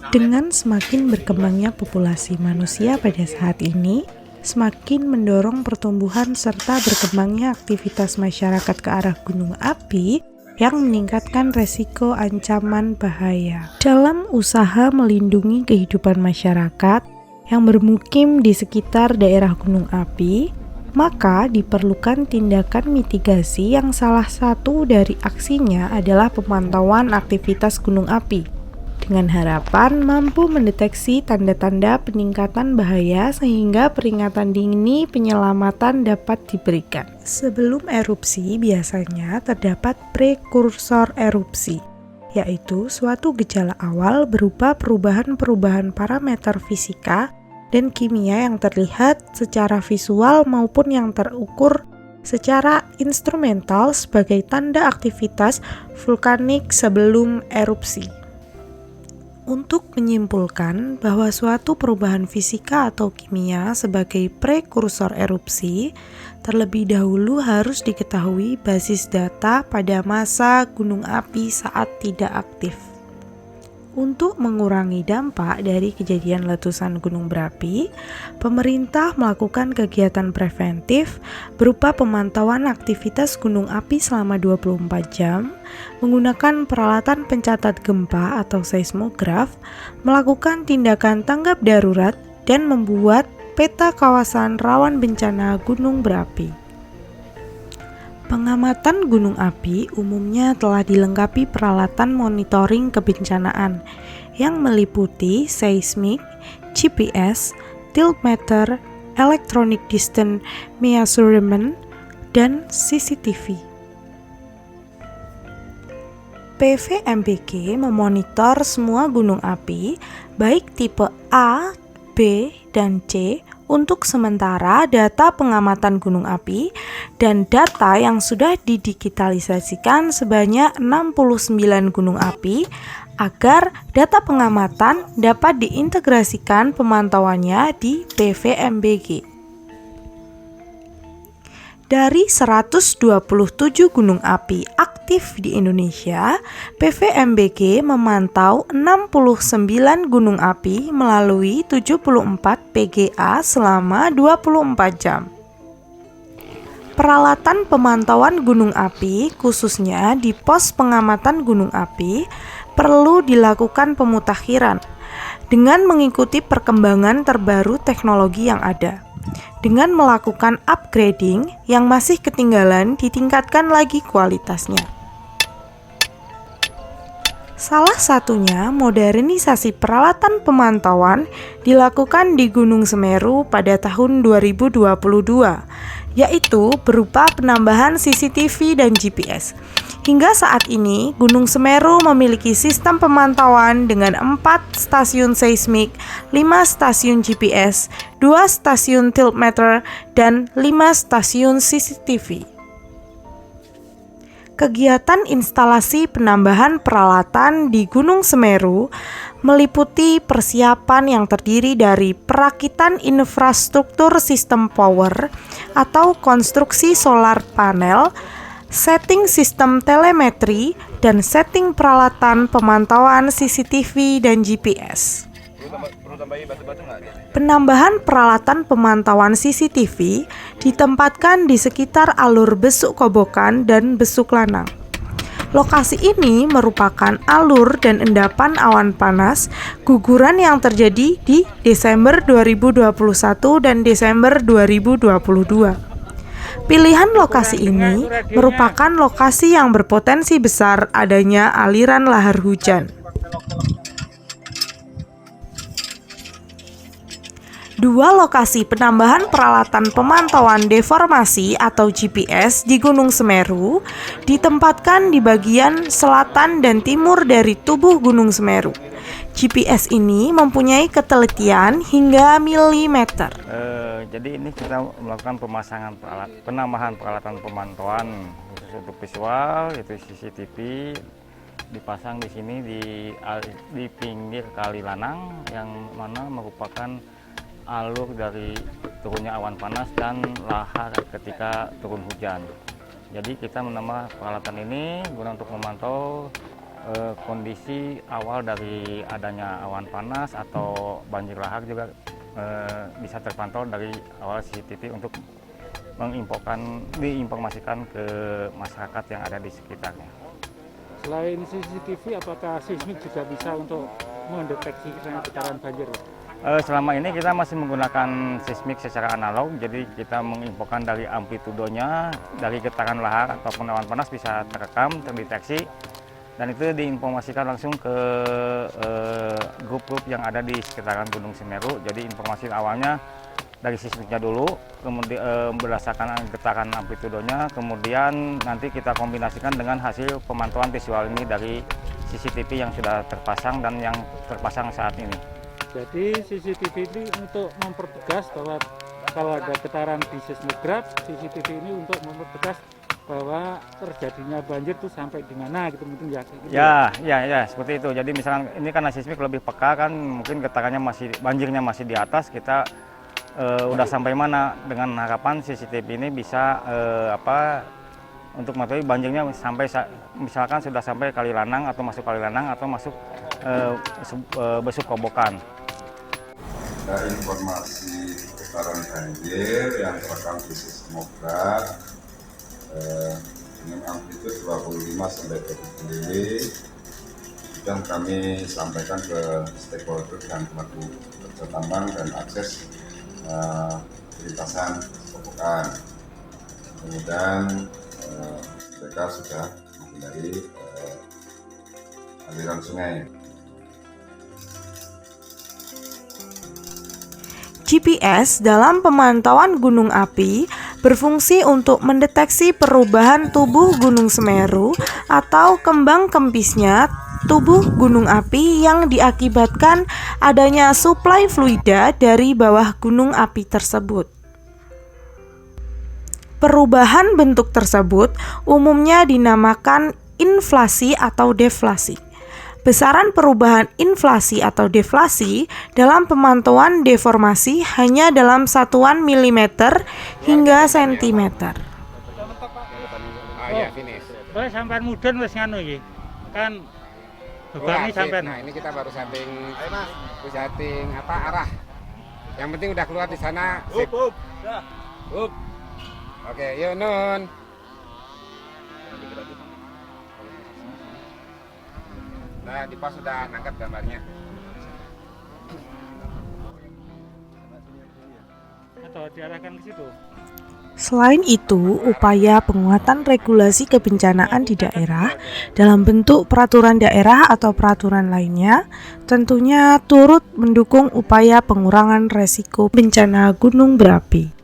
Dengan semakin berkembangnya populasi manusia pada saat ini, semakin mendorong pertumbuhan serta berkembangnya aktivitas masyarakat ke arah gunung api yang meningkatkan resiko ancaman bahaya. Dalam usaha melindungi kehidupan masyarakat yang bermukim di sekitar daerah gunung api, maka diperlukan tindakan mitigasi yang salah satu dari aksinya adalah pemantauan aktivitas gunung api, dengan harapan mampu mendeteksi tanda-tanda peningkatan bahaya sehingga peringatan dini penyelamatan dapat diberikan. Sebelum erupsi biasanya terdapat prekursor erupsi, yaitu suatu gejala awal berupa perubahan-perubahan parameter fisika dan kimia yang terlihat secara visual maupun yang terukur secara instrumental sebagai tanda aktivitas vulkanik sebelum erupsi. Untuk menyimpulkan bahwa suatu perubahan fisika atau kimia sebagai prekursor erupsi, terlebih dahulu harus diketahui basis data pada masa gunung api saat tidak aktif. Untuk mengurangi dampak dari kejadian letusan gunung berapi, pemerintah melakukan kegiatan preventif berupa pemantauan aktivitas gunung api selama 24 jam, menggunakan peralatan pencatat gempa atau seismograf, melakukan tindakan tanggap darurat, dan membuat peta kawasan rawan bencana gunung berapi. Pengamatan gunung api umumnya telah dilengkapi peralatan monitoring kebencanaan yang meliputi seismik, GPS, tiltmeter, electronic distance measurement, dan CCTV. PVMBG memonitor semua gunung api, baik tipe A, B, dan C, untuk sementara data pengamatan gunung api dan data yang sudah didigitalisasikan sebanyak 69 gunung api agar data pengamatan dapat diintegrasikan pemantauannya di PVMBG. Dari 127 gunung api aktif di Indonesia, PVMBG memantau 69 gunung api melalui 74 PGA selama 24 jam. Peralatan pemantauan gunung api, khususnya di pos pengamatan gunung api, perlu dilakukan pemutakhiran dengan mengikuti perkembangan terbaru teknologi yang ada. Dengan melakukan upgrading yang masih ketinggalan, ditingkatkan lagi kualitasnya. Salah satunya modernisasi peralatan pemantauan dilakukan di Gunung Semeru pada tahun 2022, yaitu berupa penambahan CCTV dan GPS. Hingga saat ini, Gunung Semeru memiliki sistem pemantauan dengan 4 stasiun seismik, 5 stasiun GPS, 2 stasiun tiltmeter, dan 5 stasiun CCTV. Kegiatan instalasi penambahan peralatan di Gunung Semeru meliputi persiapan yang terdiri dari perakitan infrastruktur sistem power atau konstruksi solar panel, setting sistem telemetri, dan setting peralatan pemantauan CCTV dan GPS. Penambahan peralatan pemantauan CCTV ditempatkan di sekitar alur besuk kobokan dan besuk lanang. Lokasi ini merupakan alur dan endapan awan panas guguran yang terjadi di Desember 2021 dan Desember 2022. Pilihan lokasi ini merupakan lokasi yang berpotensi besar adanya aliran lahar hujan. Dua lokasi penambahan peralatan pemantauan deformasi atau GPS di Gunung Semeru ditempatkan di bagian selatan dan timur dari tubuh Gunung Semeru. GPS ini mempunyai ketelitian hingga milimeter. Jadi ini kita melakukan penambahan peralatan pemantauan khusus untuk visual, yaitu CCTV dipasang di sini di pinggir Kali Lanang yang mana merupakan alur dari turunnya awan panas dan lahar ketika turun hujan. Jadi kita menambah peralatan ini guna untuk memantau kondisi awal dari adanya awan panas atau banjir lahar juga bisa terpantau dari awal CCTV untuk diinformasikan ke masyarakat yang ada di sekitarnya. Selain CCTV, apakah seismik juga bisa untuk mendeteksi getaran banjir? Selama ini kita masih menggunakan seismik secara analog, jadi kita menginfokan dari amplitudonya, dari getaran lahar ataupun awan panas bisa terekam, terdeteksi, dan itu diinformasikan langsung ke grup-grup yang ada di sekitaran Gunung Semeru. Jadi informasi awalnya dari seismiknya dulu, kemudian berdasarkan getaran amplitudonya, kemudian nanti kita kombinasikan dengan hasil pemantauan visual ini dari CCTV yang sudah terpasang dan yang terpasang saat ini. Jadi CCTV ini untuk mempertegas bahwa kalau ada getaran di seismograf, CCTV ini untuk mempertegas bahwa terjadinya banjir itu sampai di mana gitu mungkin ya. Gitu ya, seperti itu. Jadi misalkan ini karena seismik lebih peka kan, mungkin getarannya banjirnya masih di atas, kita udah sampai mana, dengan harapan CCTV ini bisa untuk mengetahui banjirnya sampai misalkan sudah sampai Kalilanang atau masuk Kalilanang atau masuk Besuk Kobokan. Ada informasi getaran banjir yang terekam di seismograf dengan amplitude 25 sampai 30 mili, dan kami sampaikan ke stakeholder dan pelaku kerja tambang dan akses lintasan Kobokan. Kemudian mereka sudah menghindari aliran sungai. GPS dalam pemantauan gunung api berfungsi untuk mendeteksi perubahan tubuh Gunung Semeru atau kembang kempisnya tubuh gunung api yang diakibatkan adanya suplai fluida dari bawah gunung api tersebut. Perubahan bentuk tersebut umumnya dinamakan inflasi atau deflasi. Besaran perubahan inflasi atau deflasi dalam pemantauan deformasi hanya dalam satuan milimeter hingga sentimeter. Boleh sampean mudun wis nganu iki. Kan bebannya sampean. Nah, ini kita baru setting arah. Yang penting udah keluar di sana. Sip. Oke, yuk Nun. Nah, di pos sudah nangkap gambarnya. Atau diarahkan ke situ. Selain itu, upaya penguatan regulasi kebencanaan di daerah dalam bentuk peraturan daerah atau peraturan lainnya tentunya turut mendukung upaya pengurangan resiko bencana gunung berapi.